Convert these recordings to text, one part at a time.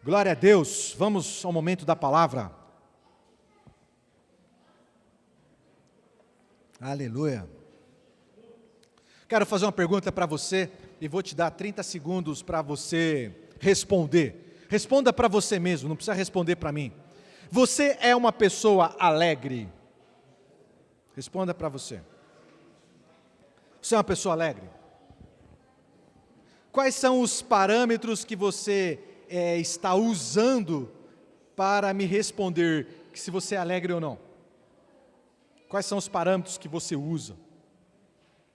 Glória a Deus, vamos ao momento da palavra. Aleluia. Quero fazer uma pergunta para você e vou te dar 30 segundos para você responder. Responda para você mesmo, não precisa responder para mim. Você é uma pessoa alegre? Responda para você. Você é uma pessoa alegre? Quais são os parâmetros que você está usando para me responder que se você é alegre ou não? Quais são os parâmetros que você usa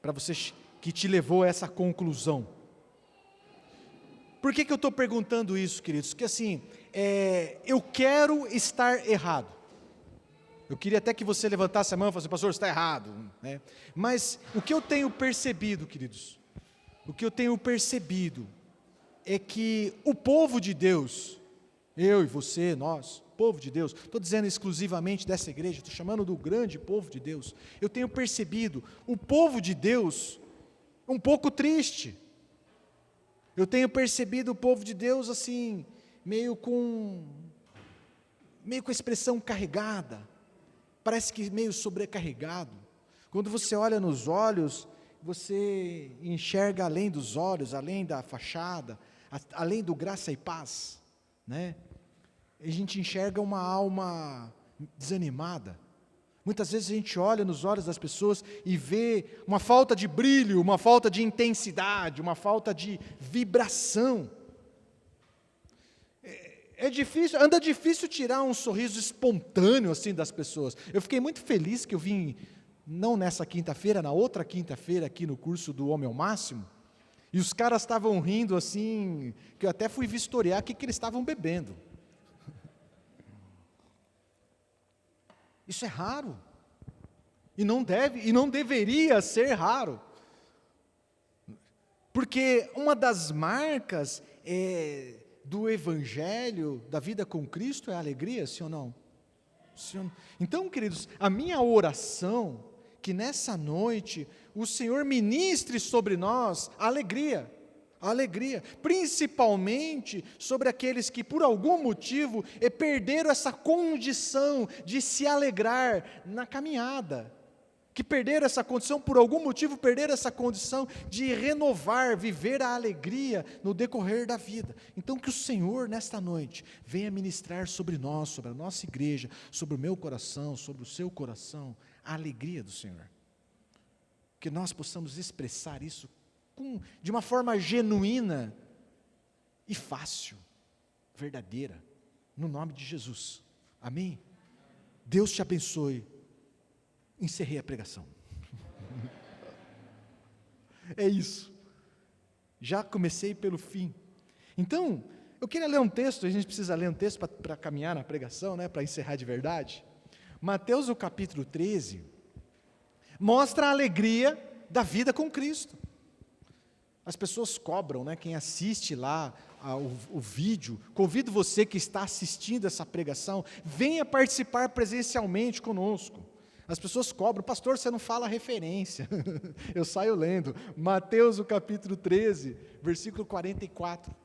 para você que te levou a essa conclusão? Por que eu estou perguntando isso, queridos? Porque assim, eu quero estar errado. Eu queria até que você levantasse a mão e falasse, pastor, está errado, né? Mas o que eu tenho percebido, queridos, o que eu tenho percebido é que o povo de Deus, eu e você, nós, povo de Deus, estou dizendo exclusivamente dessa igreja, estou chamando do grande povo de Deus, eu tenho percebido o povo de Deus um pouco triste. Eu tenho percebido o povo de Deus assim, meio com a expressão carregada, parece que meio sobrecarregado. Quando você olha nos olhos, você enxerga além dos olhos, além da fachada, além do graça e paz, né? A gente enxerga uma alma desanimada. Muitas vezes a gente olha nos olhos das pessoas e vê uma falta de brilho, uma falta de intensidade, uma falta de vibração. Anda difícil tirar um sorriso espontâneo assim das pessoas. Eu fiquei muito feliz que eu vim, não nessa quinta-feira, na outra quinta-feira aqui no curso do Homem ao Máximo, e os caras estavam rindo assim, que eu até fui vistoriar o que eles estavam bebendo. Isso é raro, e não deveria ser raro, porque uma das marcas do Evangelho, da vida com Cristo, é a alegria, sim ou não? Sim ou não? Então, queridos, a minha oração, que nessa noite o Senhor ministre sobre nós a alegria, principalmente sobre aqueles que por algum motivo perderam essa condição de se alegrar na caminhada, que perderam essa condição, por algum motivo perderam essa condição de renovar, viver a alegria no decorrer da vida. Então que o Senhor nesta noite venha ministrar sobre nós, sobre a nossa igreja, sobre o meu coração, sobre o seu coração, a alegria do Senhor. Que nós possamos expressar isso de uma forma genuína e fácil, verdadeira, no nome de Jesus, amém? Deus te abençoe. Encerrei a pregação. É isso, já comecei pelo fim. Então, eu queria ler um texto, a gente precisa ler um texto para caminhar na pregação, né, para encerrar de verdade. Mateus, o capítulo 13, mostra a alegria da vida com Cristo. As pessoas cobram, né, quem assiste lá o vídeo, convido você que está assistindo essa pregação, venha participar presencialmente conosco. As pessoas cobram, pastor, você não fala a referência. Eu saio lendo, Mateus, o capítulo 13, versículo 44.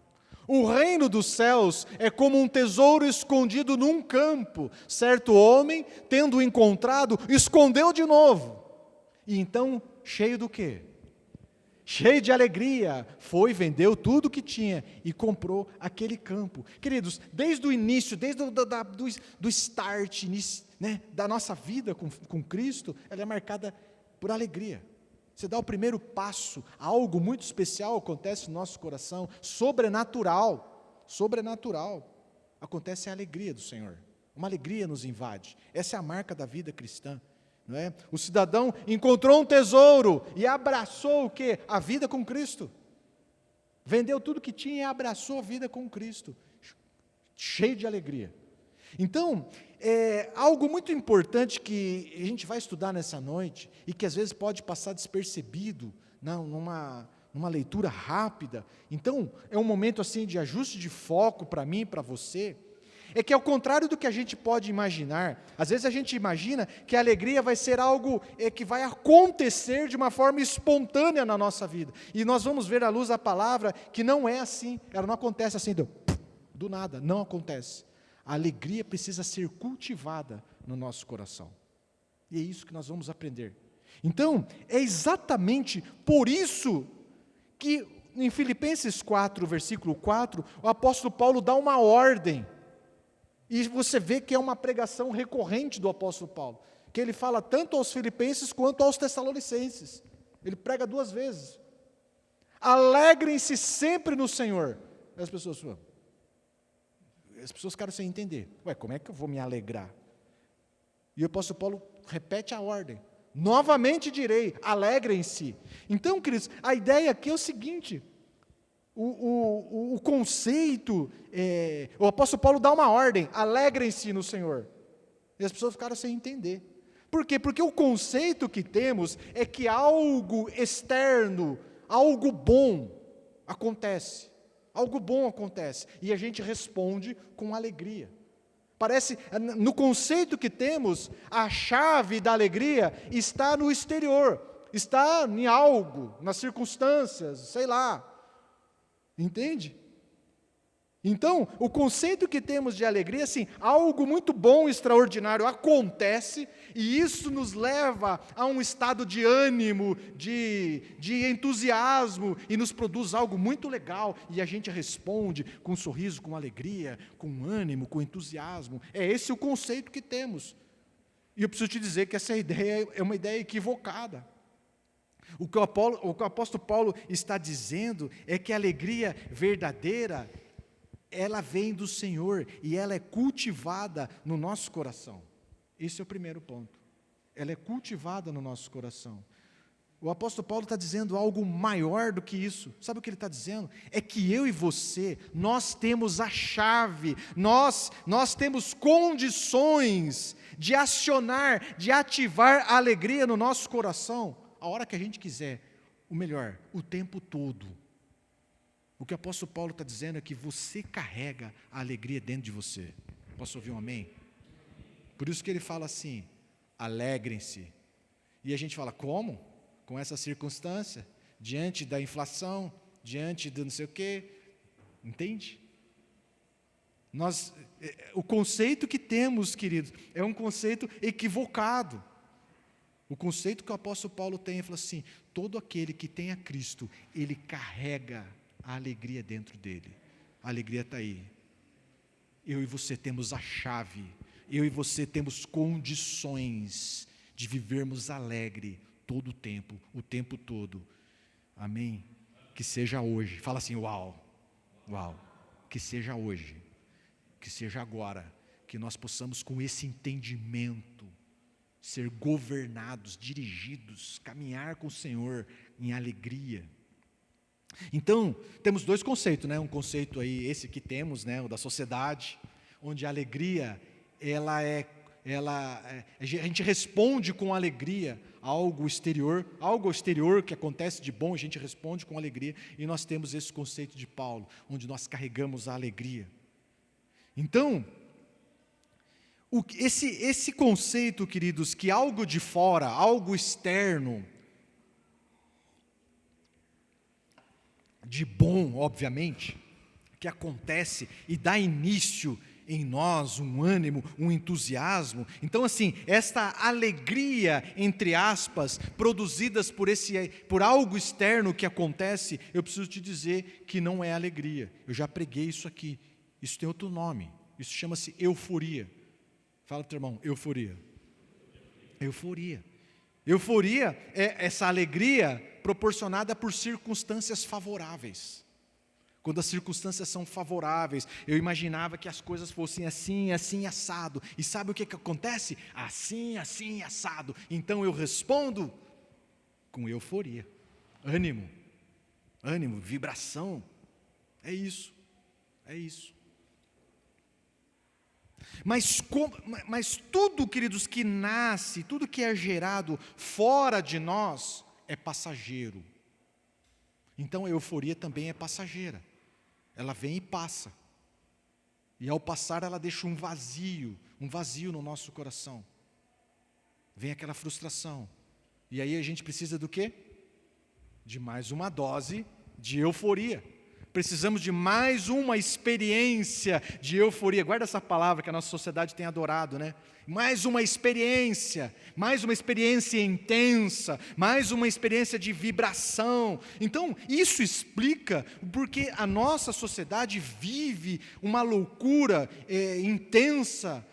O reino dos céus é como um tesouro escondido num campo. Certo homem, tendo encontrado, escondeu de novo. E então, cheio do quê? Cheio de alegria, vendeu tudo que tinha e comprou aquele campo. Queridos, desde o início, desde do start, né, da nossa vida com Cristo, ela é marcada por alegria. Você dá o primeiro passo, algo muito especial acontece no nosso coração, sobrenatural, acontece a alegria do Senhor, uma alegria nos invade, essa é a marca da vida cristã. Não é? O cidadão encontrou um tesouro e abraçou o quê? A vida com Cristo. Vendeu tudo que tinha e abraçou a vida com Cristo, cheio de alegria. Então, algo muito importante que a gente vai estudar nessa noite, e que às vezes pode passar despercebido, numa leitura rápida, então é um momento assim de ajuste de foco para mim e para você, é que ao contrário do que a gente pode imaginar, às vezes a gente imagina que a alegria vai ser algo que vai acontecer de uma forma espontânea na nossa vida, e nós vamos ver à luz da palavra que não é assim, ela não acontece assim, do nada, não acontece. A alegria precisa ser cultivada no nosso coração. E é isso que nós vamos aprender. Então, é exatamente por isso que em Filipenses 4, versículo 4, o apóstolo Paulo dá uma ordem. E você vê que é uma pregação recorrente do apóstolo Paulo, que ele fala tanto aos filipenses quanto aos tessalonicenses. Ele prega 2 vezes. Alegrem-se sempre no Senhor. As pessoas ficaram sem entender. Como é que eu vou me alegrar? E o apóstolo Paulo repete a ordem. Novamente direi, alegrem-se. Então, queridos, a ideia aqui é o seguinte, o conceito, o apóstolo Paulo dá uma ordem, alegrem-se no Senhor. E as pessoas ficaram sem entender. Por quê? Porque o conceito que temos é que algo externo, algo bom acontece. Algo bom acontece. E a gente responde com alegria. Parece, no conceito que temos, a chave da alegria está no exterior, está em algo, nas circunstâncias, sei lá. Entende? Então, o conceito que temos de alegria, assim, algo muito bom, extraordinário acontece, e isso nos leva a um estado de ânimo, de entusiasmo, e nos produz algo muito legal, e a gente responde com um sorriso, com alegria, com ânimo, com entusiasmo. É esse o conceito que temos. E eu preciso te dizer que essa ideia é uma ideia equivocada. O que o apóstolo Paulo está dizendo é que a alegria verdadeira, ela vem do Senhor e ela é cultivada no nosso coração. Esse é o primeiro ponto. Ela é cultivada no nosso coração. O apóstolo Paulo está dizendo algo maior do que isso. Sabe o que ele está dizendo? É que eu e você, nós temos a chave, nós temos condições de acionar, de ativar a alegria no nosso coração, a hora que a gente quiser, o melhor, o tempo todo. O que o apóstolo Paulo está dizendo é que você carrega a alegria dentro de você. Posso ouvir um amém? Por isso que ele fala assim, alegrem-se. E a gente fala, como? Com essa circunstância, diante da inflação, diante do não sei o quê. Entende? O conceito que temos, queridos, é um conceito equivocado. O conceito que o apóstolo Paulo tem, ele fala assim, todo aquele que tem a Cristo, ele carrega a alegria dentro dele. A alegria está aí. Eu e você temos a chave. Eu e você temos condições de vivermos alegre todo o tempo todo. Amém? Que seja hoje. Fala assim, uau. Uau. Que seja hoje. Que seja agora. Que nós possamos com esse entendimento ser governados, dirigidos, caminhar com o Senhor em alegria. Então, temos 2 conceitos, né? Um conceito aí, esse que temos, né? O da sociedade, onde a alegria, a gente responde com alegria a algo exterior que acontece de bom, a gente responde com alegria, e nós temos esse conceito de Paulo, onde nós carregamos a alegria. Então, esse conceito, queridos, que algo de fora, algo externo, de bom, obviamente, que acontece e dá início em nós um ânimo, um entusiasmo. Então, assim, esta alegria, entre aspas, produzidas por algo externo que acontece, eu preciso te dizer que não é alegria. Eu já preguei isso aqui. Isso tem outro nome. Isso chama-se euforia. Fala para o teu irmão, euforia. Euforia. Euforia é essa alegria proporcionada por circunstâncias favoráveis. Quando as circunstâncias são favoráveis, eu imaginava que as coisas fossem assim, assim, assado. E sabe o que acontece? Assim, assim, assado. Então eu respondo com euforia, ânimo, vibração. É isso. Mas tudo, queridos, que nasce, tudo que é gerado fora de nós é passageiro. Então a euforia também é passageira. Ela vem e passa. E ao passar ela deixa um vazio no nosso coração. Vem aquela frustração. E aí a gente precisa do quê? De mais uma dose de euforia, Precisamos de mais uma experiência de euforia. Guarda essa palavra que a nossa sociedade tem adorado, né? Mais uma experiência intensa, mais uma experiência de vibração. Então, isso explica porque a nossa sociedade vive uma loucura intensa,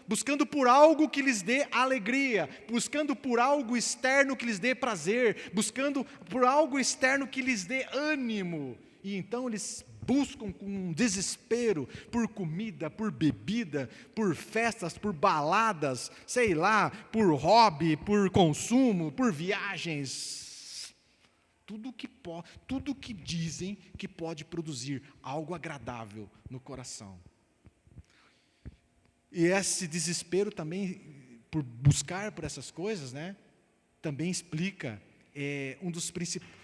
buscando por algo que lhes dê alegria, buscando por algo externo que lhes dê prazer, buscando por algo externo que lhes dê ânimo. E então eles buscam com desespero por comida, por bebida, por festas, por baladas, sei lá, por hobby, por consumo, por viagens. Tudo que dizem que pode produzir algo agradável no coração. E esse desespero também, por buscar por essas coisas, né, também explica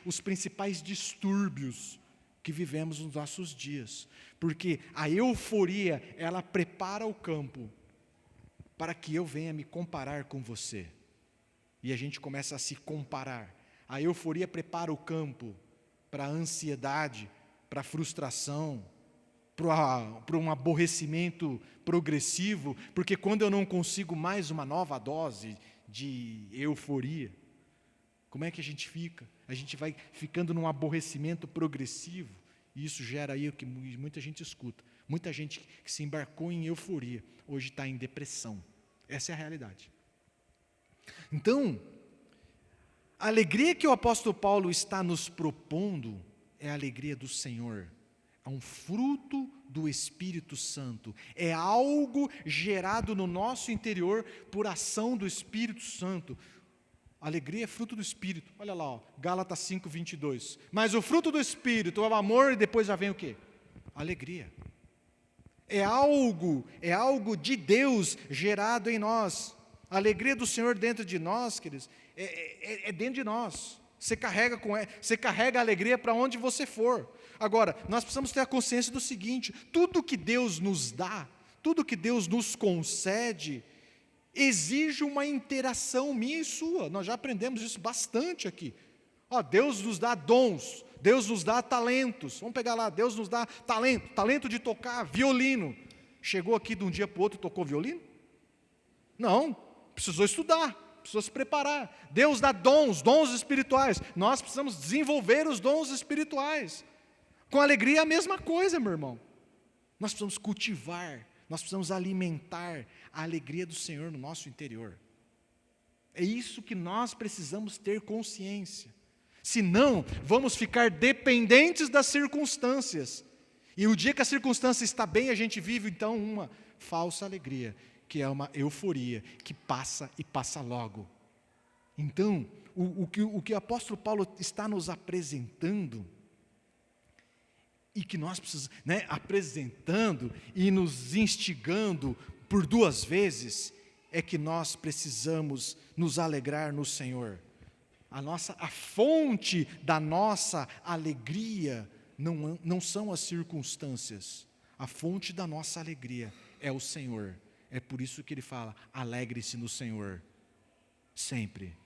os principais distúrbios que vivemos nos nossos dias. Porque a euforia, ela prepara o campo para que eu venha me comparar com você. E a gente começa a se comparar. A euforia prepara o campo para a ansiedade, para a frustração, para um aborrecimento progressivo, porque quando eu não consigo mais uma nova dose de euforia, como é que a gente fica? A gente vai ficando num aborrecimento progressivo, e isso gera aí o que muita gente escuta. Muita gente que se embarcou em euforia, hoje está em depressão. Essa é a realidade. Então, a alegria que o apóstolo Paulo está nos propondo é a alegria do Senhor. É um fruto do Espírito Santo. É algo gerado no nosso interior por ação do Espírito Santo. Alegria é fruto do Espírito. Olha lá, Gálatas 5:22. Mas o fruto do Espírito é o amor, e depois já vem o quê? Alegria. É algo de Deus gerado em nós. A alegria do Senhor dentro de nós, queridos, é dentro de nós. Você carrega a alegria para onde você for. Agora, nós precisamos ter a consciência do seguinte: tudo que Deus nos dá, tudo que Deus nos concede, exige uma interação minha e sua. Nós já aprendemos isso bastante aqui. Deus nos dá dons, Deus nos dá talentos. Vamos pegar lá, Deus nos dá talento de tocar violino. Chegou aqui de um dia para o outro e tocou violino? Não, precisou estudar, precisou se preparar. Deus dá dons espirituais. Nós precisamos desenvolver os dons espirituais. Com alegria é a mesma coisa, meu irmão. Nós precisamos cultivar, nós precisamos alimentar a alegria do Senhor no nosso interior. É isso que nós precisamos ter consciência. Senão, vamos ficar dependentes das circunstâncias. E o dia que a circunstância está bem, a gente vive então uma falsa alegria, que é uma euforia, que passa e passa logo. Então, o que o apóstolo Paulo está nos apresentando, e que nós precisamos, apresentando e nos instigando por duas vezes, é que nós precisamos nos alegrar no Senhor. A fonte da nossa alegria não são as circunstâncias. A fonte da nossa alegria é o Senhor. É por isso que ele fala: alegre-se no Senhor, sempre.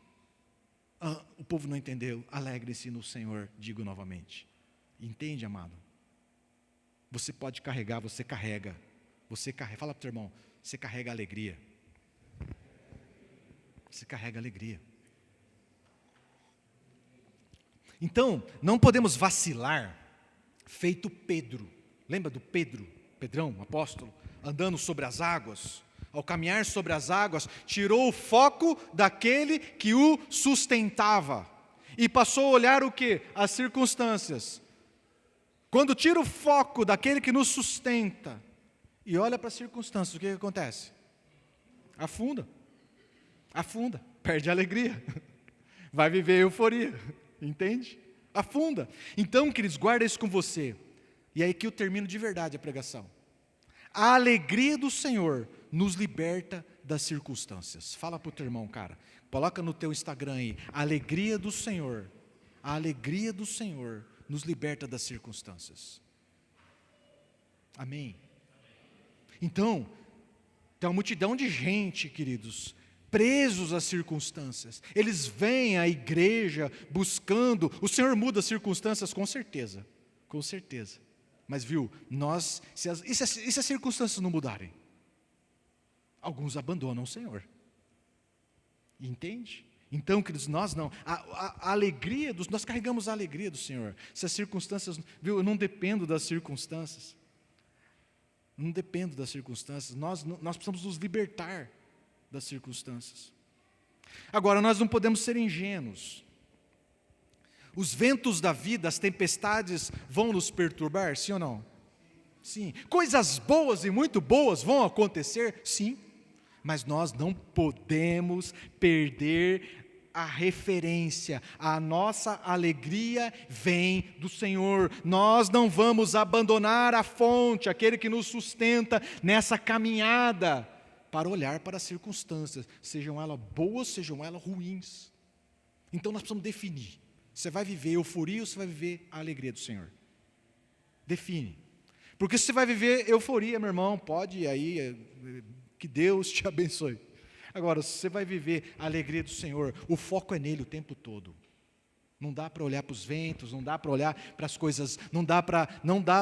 O povo não entendeu. Alegre-se no Senhor, digo novamente. Entende, amado? Você pode carregar, você carrega. Fala para o teu irmão, você carrega alegria. Você carrega alegria. Então, não podemos vacilar, feito Pedro. Lembra do Pedrão, apóstolo, andando sobre as águas? Ao caminhar sobre as águas, tirou o foco daquele que o sustentava e passou a olhar o quê? As circunstâncias. Quando tira o foco daquele que nos sustenta e olha para as circunstâncias, o que acontece? Afunda, perde a alegria, vai viver euforia, entende? Afunda. Então, queridos, guarda isso com você. E aí que eu termino de verdade a pregação. A alegria do Senhor nos liberta das circunstâncias. Fala para o teu irmão, cara, coloca no teu Instagram aí: a alegria do Senhor nos liberta das circunstâncias. Amém? Então, tem uma multidão de gente, queridos, presos às circunstâncias. Eles vêm à igreja buscando. O Senhor muda as circunstâncias com certeza. Com certeza. Mas viu, e se as circunstâncias não mudarem? Alguns abandonam o Senhor. Entende? Então, queridos, nós não. A alegria, nós carregamos a alegria do Senhor. Se as circunstâncias, viu, eu não dependo das circunstâncias. Não dependo das circunstâncias. Nós precisamos nos libertar das circunstâncias. Agora, nós não podemos ser ingênuos. Os ventos da vida, as tempestades vão nos perturbar, sim ou não? Sim. Coisas boas e muito boas vão acontecer, sim. Mas nós não podemos perder a referência. A nossa alegria vem do Senhor. Nós não vamos abandonar a fonte, aquele que nos sustenta nessa caminhada, para olhar para as circunstâncias, sejam elas boas, sejam elas ruins. Então nós precisamos definir. Você vai viver euforia ou você vai viver a alegria do Senhor? Define. Porque se você vai viver euforia, meu irmão, pode ir aí, que Deus te abençoe. Agora, se você vai viver a alegria do Senhor, o foco é nele o tempo todo. Não dá para olhar para os ventos, não dá para olhar para as coisas, não dá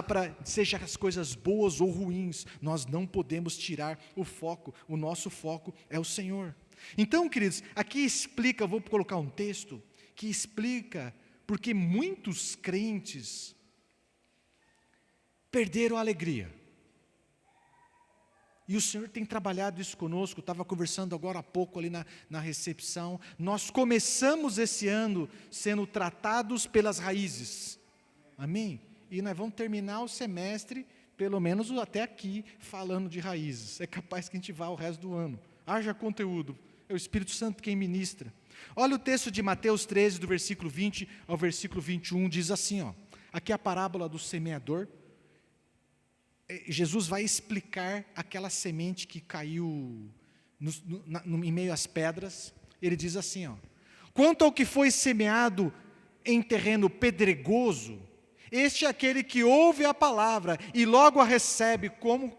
para, seja as coisas boas ou ruins, nós não podemos tirar o foco, o nosso foco é o Senhor. Então, queridos, aqui explica, vou colocar um texto, que explica porque muitos crentes perderam a alegria. E o Senhor tem trabalhado isso conosco, estava conversando agora há pouco ali na recepção. Nós começamos esse ano sendo tratados pelas raízes. Amém? E nós vamos terminar o semestre, pelo menos até aqui, falando de raízes. É capaz que a gente vá o resto do ano. Haja conteúdo. É o Espírito Santo quem ministra. Olha o texto de Mateus 13, do versículo 20 ao versículo 21, diz assim, ó, aqui é a parábola do semeador. Jesus vai explicar aquela semente que caiu em meio às pedras. Ele diz assim, ó, quanto ao que foi semeado em terreno pedregoso, este é aquele que ouve a palavra e logo a recebe como?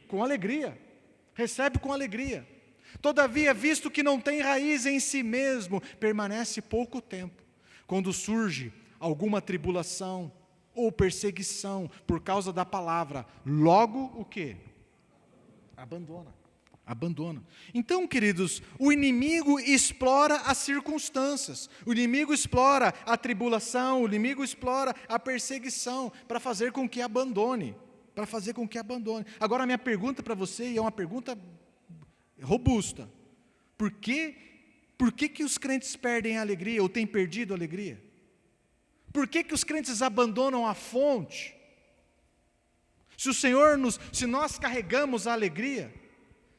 Com alegria. Recebe com alegria. Todavia, visto que não tem raiz em si mesmo, permanece pouco tempo. Quando surge alguma tribulação ou perseguição por causa da palavra, logo o quê? Abandona. Então, queridos, o inimigo explora as circunstâncias, o inimigo explora a tribulação, o inimigo explora a perseguição para fazer com que abandone, Agora, a minha pergunta para você, e é uma pergunta robusta, por que os crentes perdem a alegria, ou têm perdido a alegria? Por que os crentes abandonam a fonte? Se nós carregamos a alegria,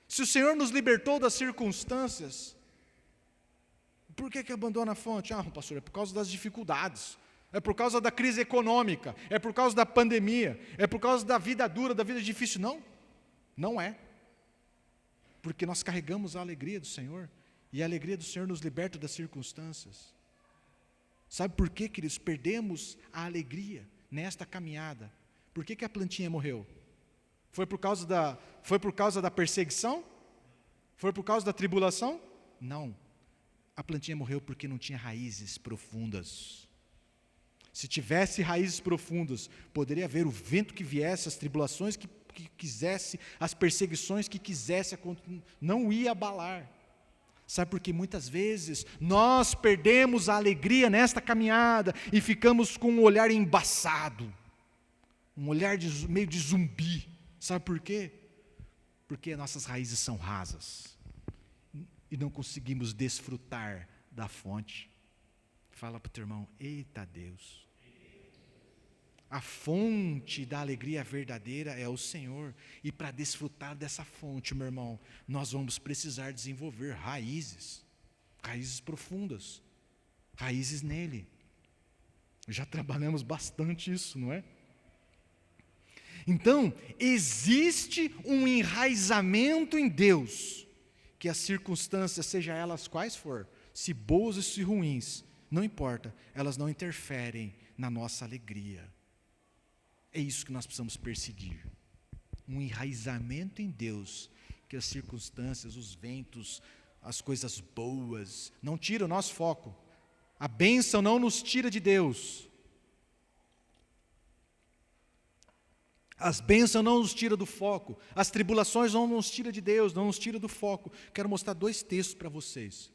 se o Senhor nos libertou das circunstâncias, por que abandona a fonte? Ah, pastor, é por causa das dificuldades, é por causa da crise econômica, é por causa da pandemia, é por causa da vida dura, da vida difícil. Não, não é. Porque nós carregamos a alegria do Senhor, e a alegria do Senhor nos liberta das circunstâncias. Sabe por quê, queridos? Perdemos a alegria nesta caminhada. Por que a plantinha morreu? Foi por causa da perseguição? Foi por causa da tribulação? Não. A plantinha morreu porque não tinha raízes profundas. Se tivesse raízes profundas, poderia haver o vento que viesse, as tribulações que quisesse, as perseguições que quisesse, não ia abalar. Sabe por que muitas vezes nós perdemos a alegria nesta caminhada e ficamos com um olhar embaçado, um olhar meio de zumbi. Sabe por quê? Porque nossas raízes são rasas e não conseguimos desfrutar da fonte. Fala para o teu irmão, eita Deus. A fonte da alegria verdadeira é o Senhor. E para desfrutar dessa fonte, meu irmão, nós vamos precisar desenvolver raízes profundas, raízes nele. Já trabalhamos bastante isso, não é? Então, existe um enraizamento em Deus, que as circunstâncias, seja elas quais for, se boas ou se ruins, não importa, elas não interferem na nossa alegria. É isso que nós precisamos perseguir, um enraizamento em Deus, que as circunstâncias, os ventos, as coisas boas, não tiram o nosso foco, a bênção não nos tira de Deus, As bênçãos não nos tiram do foco, as tribulações não nos tiram de Deus, não nos tiram do foco. Quero mostrar 2 textos para vocês,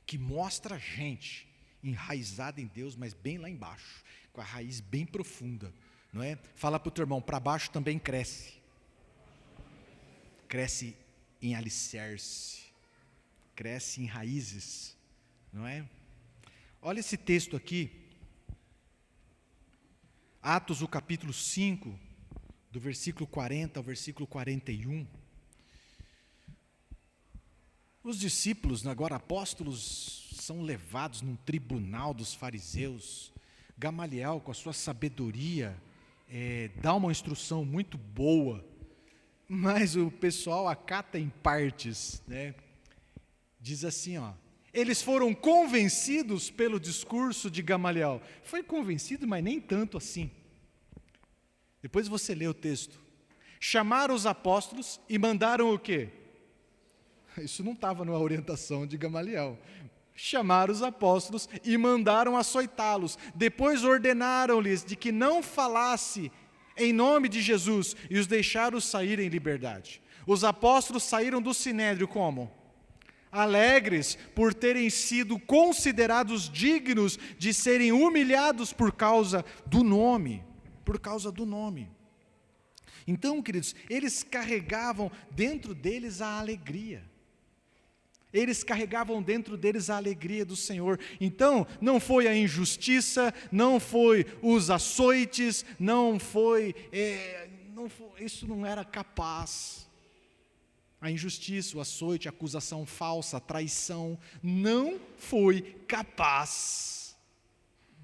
que mostra a gente enraizada em Deus, mas bem lá embaixo, com a raiz bem profunda, não é? Fala para o teu irmão, para baixo também cresce. Cresce em alicerce, cresce em raízes, não é? Olha esse texto aqui, Atos, o capítulo 5, do versículo 40 ao versículo 41. Os discípulos, agora apóstolos, são levados num tribunal dos fariseus. Gamaliel, com a sua sabedoria, dá uma instrução muito boa, mas o pessoal acata em partes, né? Diz assim, eles foram convencidos pelo discurso de Gamaliel. Foi convencido, mas nem tanto assim. Depois você lê o texto. Chamaram os apóstolos e mandaram o quê? Isso não estava na orientação de Gamaliel. Chamaram os apóstolos e mandaram açoitá-los. Depois ordenaram-lhes de que não falasse em nome de Jesus e os deixaram sair em liberdade. Os apóstolos saíram do sinédrio como? Alegres por terem sido considerados dignos de serem humilhados por causa do nome. Então, queridos, eles carregavam dentro deles a alegria. Eles carregavam dentro deles a alegria do Senhor. Então, não foi a injustiça, não foi os açoites, isso não era capaz. A injustiça, o açoite, a acusação falsa, a traição, não foi capaz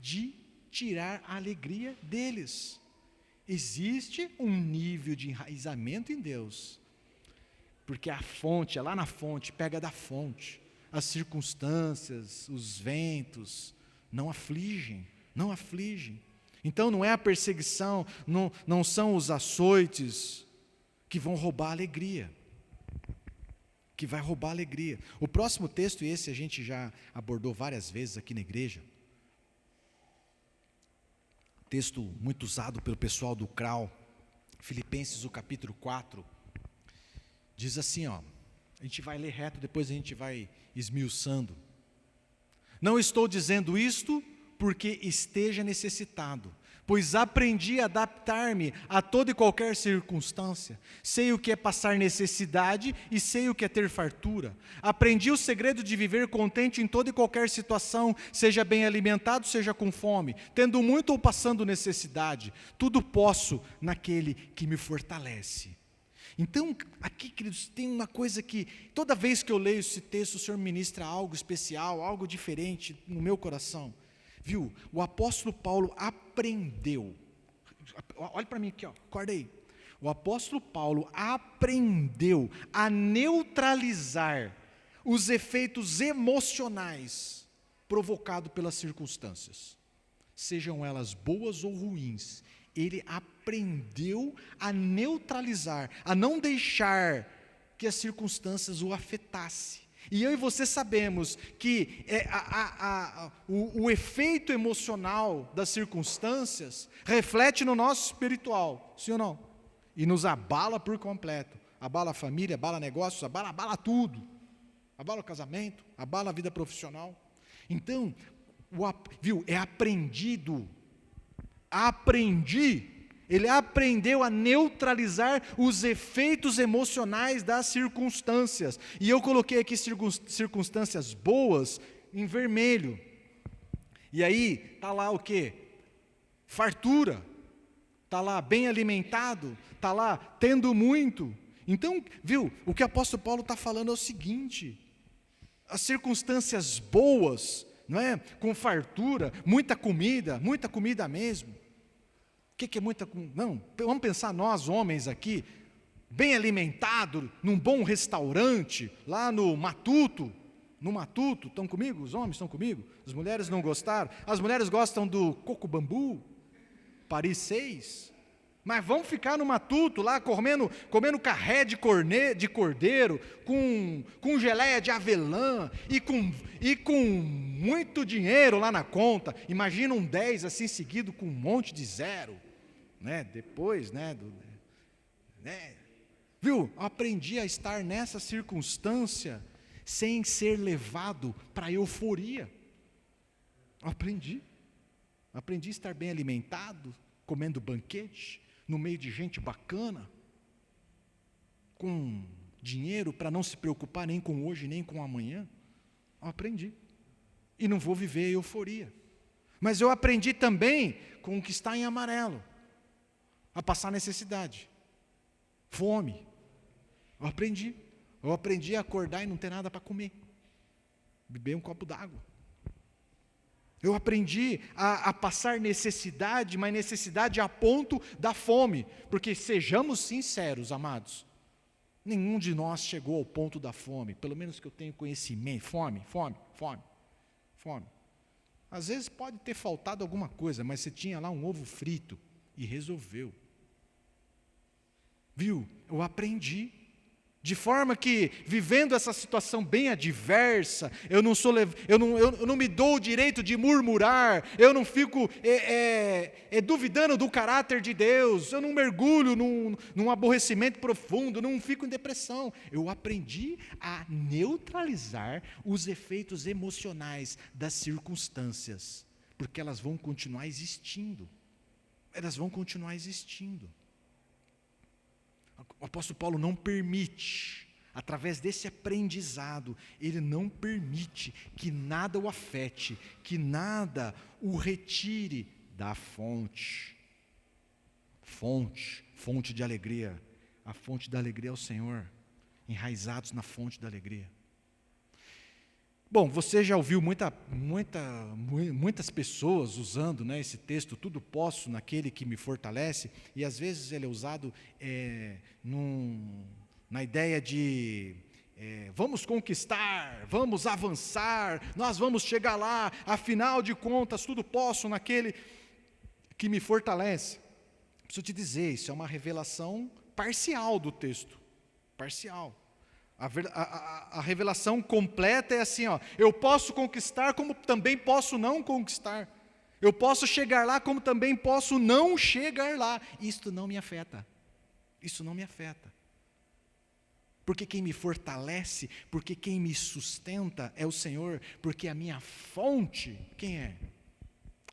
de tirar a alegria deles. Existe um nível de enraizamento em Deus, porque a fonte, é lá na fonte, pega da fonte. As circunstâncias, os ventos, não afligem. Então não é a perseguição, não são os açoites que vão roubar a alegria. O próximo texto, e esse a gente já abordou várias vezes aqui na igreja, texto muito usado pelo pessoal do CRAU, Filipenses, o capítulo 4, diz assim, a gente vai ler reto, depois a gente vai esmiuçando. Não estou dizendo isto porque esteja necessitado, pois aprendi a adaptar-me a toda e qualquer circunstância. Sei o que é passar necessidade e sei o que é ter fartura. Aprendi o segredo de viver contente em toda e qualquer situação, seja bem alimentado, seja com fome, tendo muito ou passando necessidade. Tudo posso naquele que me fortalece. Então, aqui, queridos, tem uma coisa que, toda vez que eu leio esse texto, o Senhor ministra algo especial, algo diferente no meu coração. Viu? O apóstolo Paulo aprendeu. Olha para mim aqui, acorda aí. O apóstolo Paulo aprendeu a neutralizar os efeitos emocionais provocados pelas circunstâncias, sejam elas boas ou ruins. Ele aprendeu a neutralizar, a não deixar que as circunstâncias o afetassem. E eu e você sabemos que o efeito emocional das circunstâncias reflete no nosso espiritual, sim ou não? E nos abala por completo. Abala a família, abala negócios, abala tudo. Abala o casamento, abala a vida profissional. Então, é aprendido. Ele aprendeu a neutralizar os efeitos emocionais das circunstâncias. E eu coloquei aqui circunstâncias boas em vermelho. E aí, está lá o quê? Fartura. Está lá bem alimentado. Está lá tendo muito. Então, o que o apóstolo Paulo está falando é o seguinte: as circunstâncias boas, não é? Com fartura, muita comida mesmo. O que é muita comida? Não, vamos pensar nós homens aqui, bem alimentados, num bom restaurante, lá no Matuto, estão comigo? Os homens estão comigo? As mulheres não gostaram? As mulheres gostam do coco bambu, Paris 6, mas vamos ficar no Matuto, lá comendo carré de cordeiro, com geleia de avelã, e com muito dinheiro lá na conta. Imagina um 10 assim seguido com um monte de zero. né? Depois, né? Viu? Eu aprendi a estar nessa circunstância sem ser levado para a euforia. Eu aprendi a estar bem alimentado, comendo banquete, no meio de gente bacana, com dinheiro para não se preocupar nem com hoje, nem com amanhã. Eu aprendi. E não vou viver a euforia. Mas eu aprendi também com o que está em amarelo, a passar necessidade, fome. Eu aprendi a acordar e não ter nada para comer, beber um copo d'água. Eu aprendi a passar necessidade, mas necessidade a ponto da fome, porque sejamos sinceros, amados, nenhum de nós chegou ao ponto da fome, pelo menos que eu tenho conhecimento. Fome. Às vezes pode ter faltado alguma coisa, mas você tinha lá um ovo frito e resolveu. Viu? Eu aprendi. De forma que, vivendo essa situação bem adversa, eu não me dou o direito de murmurar, eu não fico duvidando do caráter de Deus, eu não mergulho num aborrecimento profundo, não fico em depressão. Eu aprendi a neutralizar os efeitos emocionais das circunstâncias, porque elas vão continuar existindo. O apóstolo Paulo não permite, através desse aprendizado, ele não permite que nada o afete, que nada o retire da fonte de alegria. A fonte da alegria é o Senhor, enraizados na fonte da alegria. Bom, você já ouviu muitas pessoas usando, né, esse texto, tudo posso naquele que me fortalece, e às vezes ele é usado na ideia de vamos conquistar, vamos avançar, nós vamos chegar lá, afinal de contas, tudo posso naquele que me fortalece. Preciso te dizer, isso é uma revelação parcial do texto, parcial. A revelação completa é assim, eu posso conquistar como também posso não conquistar. Eu posso chegar lá como também posso não chegar lá. Isto não me afeta. Porque quem me fortalece, porque quem me sustenta é o Senhor, porque a minha fonte, quem é?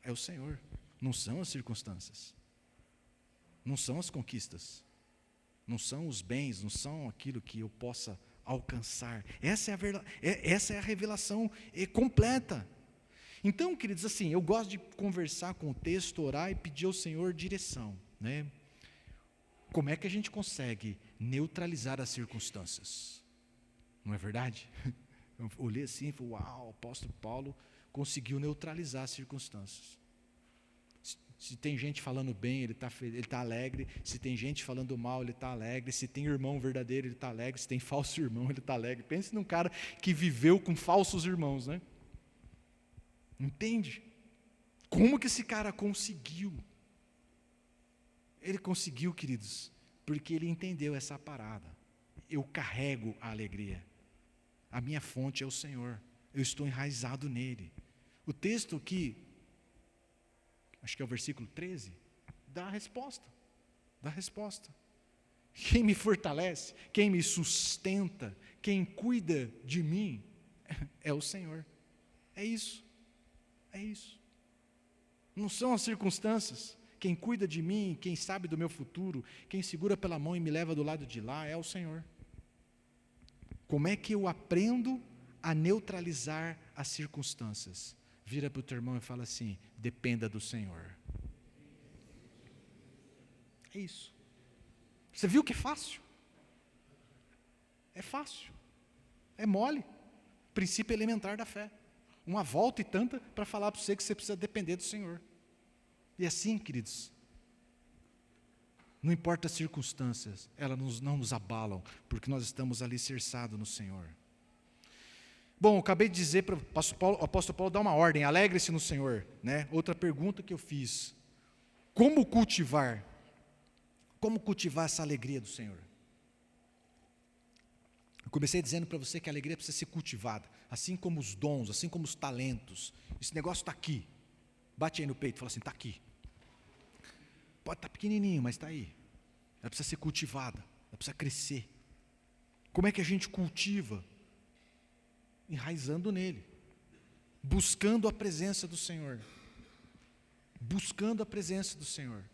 É o Senhor, não são as circunstâncias, não são as conquistas, não são os bens, não são aquilo que eu possa alcançar. Essa é a revelação completa. Então, queridos, assim, eu gosto de conversar com o texto, orar e pedir ao Senhor direção, né? Como é que a gente consegue neutralizar as circunstâncias? Não é verdade? Eu olhei assim e falei, uau, o apóstolo Paulo conseguiu neutralizar as circunstâncias. Se tem gente falando bem, ele está alegre. Se tem gente falando mal, ele está alegre. Se tem irmão verdadeiro, ele está alegre. Se tem falso irmão, ele está alegre. Pense num cara que viveu com falsos irmãos, né? Entende? Como que esse cara conseguiu? Ele conseguiu, queridos, porque ele entendeu essa parada. Eu carrego a alegria. A minha fonte é o Senhor. Eu estou enraizado nele. O texto aqui, acho que é o versículo 13, dá a resposta. Quem me fortalece, quem me sustenta, quem cuida de mim, é o Senhor. É isso. Não são as circunstâncias. Quem cuida de mim, quem sabe do meu futuro, quem segura pela mão e me leva do lado de lá, é o Senhor. Como é que eu aprendo a neutralizar as circunstâncias? Vira para o teu irmão e fala assim, dependa do Senhor. É isso. Você viu que é fácil? É fácil. É mole. Princípio elementar da fé. Uma volta e tanta para falar para você que você precisa depender do Senhor. E assim, queridos, não importa as circunstâncias, elas não nos abalam, porque nós estamos alicerçados no Senhor. Bom, eu acabei de dizer para o apóstolo Paulo dar uma ordem, alegre-se no Senhor, né? Outra pergunta que eu fiz, como cultivar essa alegria do Senhor? Eu comecei dizendo para você que a alegria precisa ser cultivada, assim como os dons, assim como os talentos. Esse negócio está aqui, bate aí no peito, fala assim, está aqui. pode estar pequenininho, mas está aí. Ela precisa ser cultivada, ela precisa crescer. Como é que a gente cultiva? Enraizando nele, buscando a presença do Senhor. Buscando a presença do Senhor.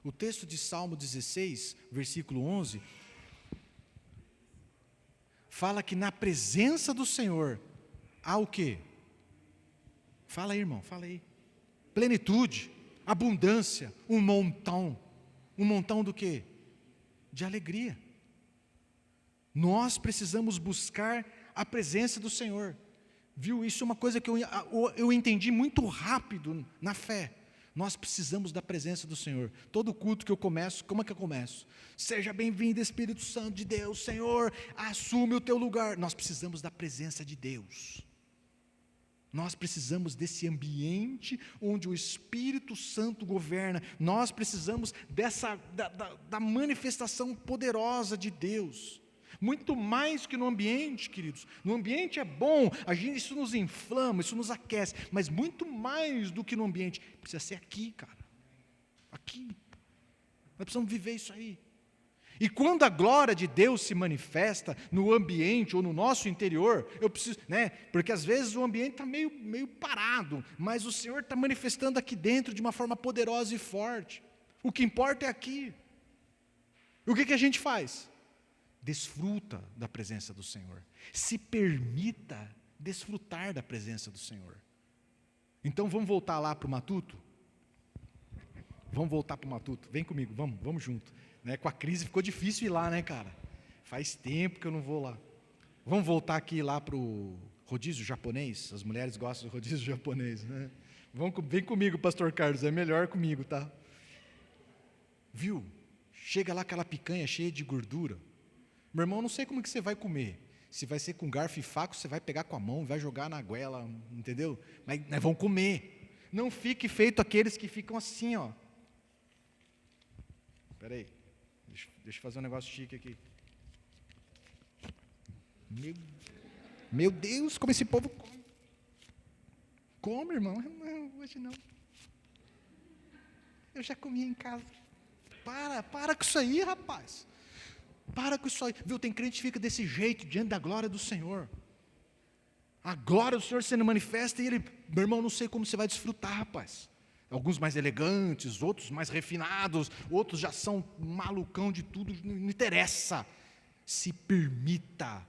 O texto de Salmo 16, versículo 11, fala que na presença do Senhor há o quê? Fala aí, irmão, fala aí. Plenitude, abundância, um montão. Um montão do quê? De alegria. Nós precisamos buscar a presença do Senhor. Viu? Isso é uma coisa que eu entendi muito rápido na fé. Nós precisamos da presença do Senhor. Todo culto que eu começo, como é que eu começo? Seja bem-vindo, Espírito Santo de Deus, Senhor, assume o teu lugar. Nós precisamos da presença de Deus. Nós precisamos desse ambiente onde o Espírito Santo governa. Nós precisamos da manifestação poderosa de Deus. Muito mais que no ambiente, queridos. No ambiente é bom, isso nos inflama, isso nos aquece, mas muito mais do que no ambiente, precisa ser aqui, cara. Aqui. Nós precisamos viver isso aí. E quando a glória de Deus se manifesta no ambiente ou no nosso interior, eu preciso, porque às vezes o ambiente está meio parado, mas o Senhor está manifestando aqui dentro de uma forma poderosa e forte. O que importa é aqui. O que a gente faz? Desfruta da presença do Senhor. Se permita desfrutar da presença do Senhor. Então vamos voltar lá para o matuto? Vamos voltar para o matuto. Vem comigo, vamos junto. Com a crise ficou difícil ir lá, cara? Faz tempo que eu não vou lá. Vamos voltar aqui lá para o rodízio japonês? As mulheres gostam do rodízio japonês, né? Vem comigo, pastor Carlos, é melhor comigo, tá? Viu? Chega lá aquela picanha cheia de gordura. Meu irmão, não sei como que você vai comer. Se vai ser com garfo e faca, você vai pegar com a mão, vai jogar na goela, entendeu? Mas vão comer. Não fique feito aqueles que ficam assim, ó. Espera aí. Deixa eu fazer um negócio chique aqui. Meu Deus, como esse povo come. Come, irmão? Não, hoje não. Eu já comi em casa. Para com isso aí, rapaz. Para com isso aí. Viu, tem crente que fica desse jeito, diante da glória do Senhor. A glória do Senhor sendo manifesta e ele, meu irmão, não sei como você vai desfrutar, rapaz. Alguns mais elegantes, outros mais refinados, outros já são malucão de tudo, não interessa. Se permita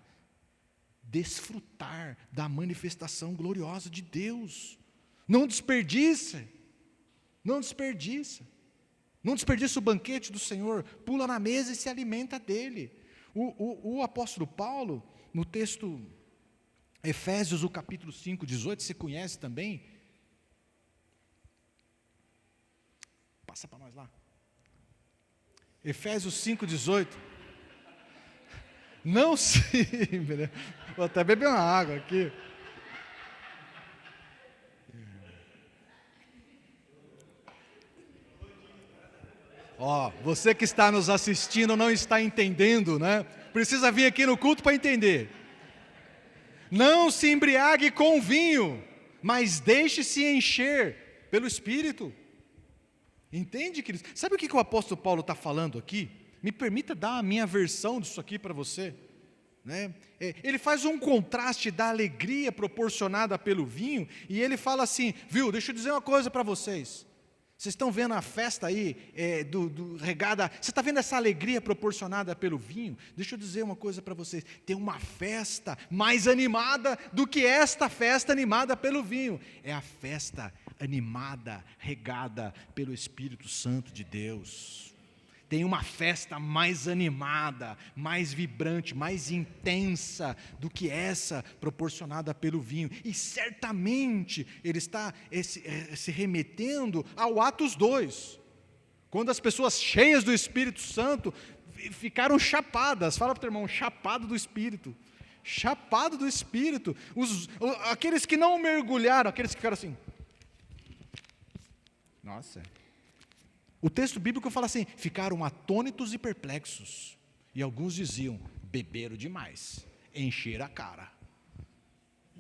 desfrutar da manifestação gloriosa de Deus. Não desperdice. Não desperdice. Não desperdice o banquete do Senhor. Pula na mesa e se alimenta dele. O apóstolo Paulo, no texto Efésios, o capítulo 5, 18, você conhece também? Passa para nós lá. Efésios 5, 18. Não se... Vou até beber uma água aqui. Você que está nos assistindo não está entendendo, né? Precisa vir aqui no culto para entender. Não se embriague com vinho, mas deixe-se encher pelo Espírito. Entende, queridos? Sabe o que o apóstolo Paulo está falando aqui? Me permita dar a minha versão disso aqui para você. Ele faz um contraste da alegria proporcionada pelo vinho, e ele fala assim, viu, deixa eu dizer uma coisa para vocês. Vocês estão vendo a festa aí, regada, você está vendo essa alegria proporcionada pelo vinho? Deixa eu dizer uma coisa para vocês, tem uma festa mais animada do que esta festa animada pelo vinho. É a festa animada, regada pelo Espírito Santo de Deus. Tem uma festa mais animada, mais vibrante, mais intensa do que essa proporcionada pelo vinho. E certamente ele está se remetendo ao Atos 2, quando as pessoas cheias do Espírito Santo ficaram chapadas. Fala para o teu irmão, chapado do Espírito. Chapado do Espírito. Aqueles que não mergulharam, aqueles que ficaram assim. Nossa. O texto bíblico fala assim, ficaram atônitos e perplexos. E alguns diziam, beberam demais, encheram a cara.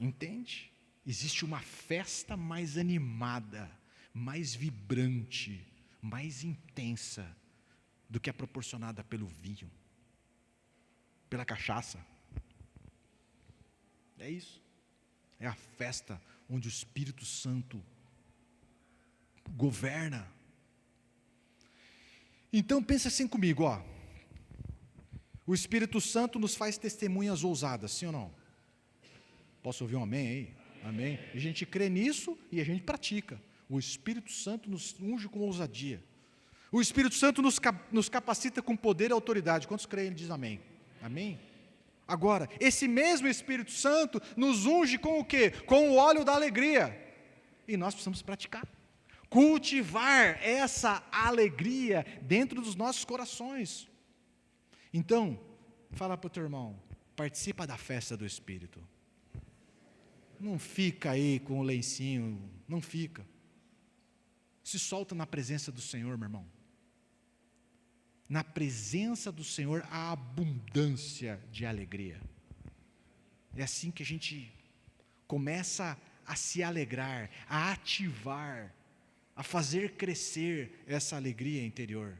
Entende? Existe uma festa mais animada, mais vibrante, mais intensa do que é proporcionada pelo vinho, pela cachaça. É isso. É a festa onde o Espírito Santo governa. Então pensa assim comigo, ó. O Espírito Santo nos faz testemunhas ousadas, sim ou não? Posso ouvir um amém aí? Amém? A gente crê nisso e a gente pratica. O Espírito Santo nos unge com ousadia. O Espírito Santo nos capacita com poder e autoridade. Quantos creem? Ele diz amém. Amém? Agora, esse mesmo Espírito Santo nos unge com o quê? Com o óleo da alegria. E nós precisamos praticar. Cultivar essa alegria dentro dos nossos corações. Então, fala para o teu irmão, participa da festa do Espírito. Não fica aí com o lencinho, não fica. Se solta na presença do Senhor, meu irmão. Na presença do Senhor há abundância de alegria. É assim que a gente começa a se alegrar, a ativar, a fazer crescer essa alegria interior.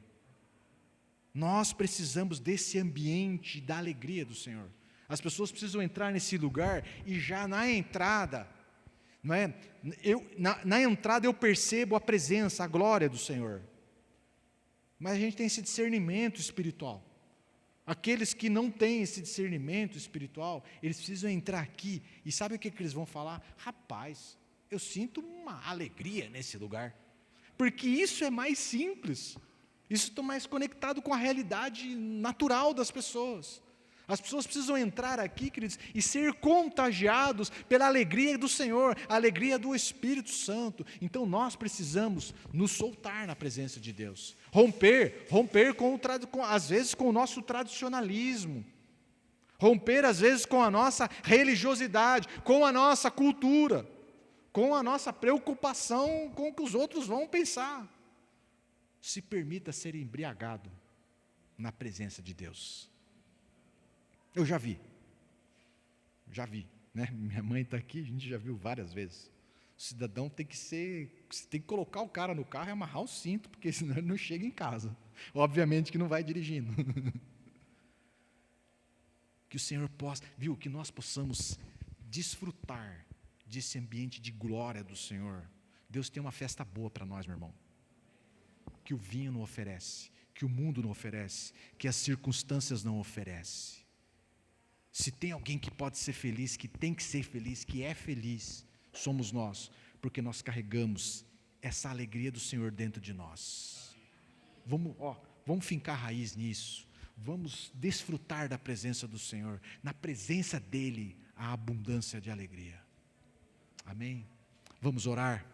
Nós precisamos desse ambiente da alegria do Senhor. As pessoas precisam entrar nesse lugar e já na entrada, não é? Na entrada eu percebo a presença, a glória do Senhor. Mas a gente tem esse discernimento espiritual. Aqueles que não têm esse discernimento espiritual, eles precisam entrar aqui e sabe o que eles vão falar? Rapaz, eu sinto uma alegria nesse lugar, porque isso é mais simples, isso está mais conectado com a realidade natural das pessoas. As pessoas precisam entrar aqui, queridos, e ser contagiados pela alegria do Senhor, a alegria do Espírito Santo. Então nós precisamos nos soltar na presença de Deus, romper às vezes com o nosso tradicionalismo, romper às vezes com a nossa religiosidade, com a nossa cultura, com a nossa preocupação com o que os outros vão pensar. Se permita ser embriagado na presença de Deus. Eu já vi, né? Minha mãe está aqui, a gente já viu várias vezes. O cidadão tem que colocar o cara no carro e amarrar o cinto, porque senão ele não chega em casa. Obviamente que não vai dirigindo. Que o Senhor possa, que nós possamos desfrutar desse ambiente de glória do Senhor. Deus tem uma festa boa para nós, meu irmão, que o vinho não oferece, que o mundo não oferece, que as circunstâncias não oferecem. Se tem alguém que pode ser feliz, que tem que ser feliz, que é feliz, somos nós, porque nós carregamos essa alegria do Senhor dentro de nós. Vamos fincar raiz nisso, vamos desfrutar da presença do Senhor, na presença dEle há abundância de alegria. Amém? Vamos orar.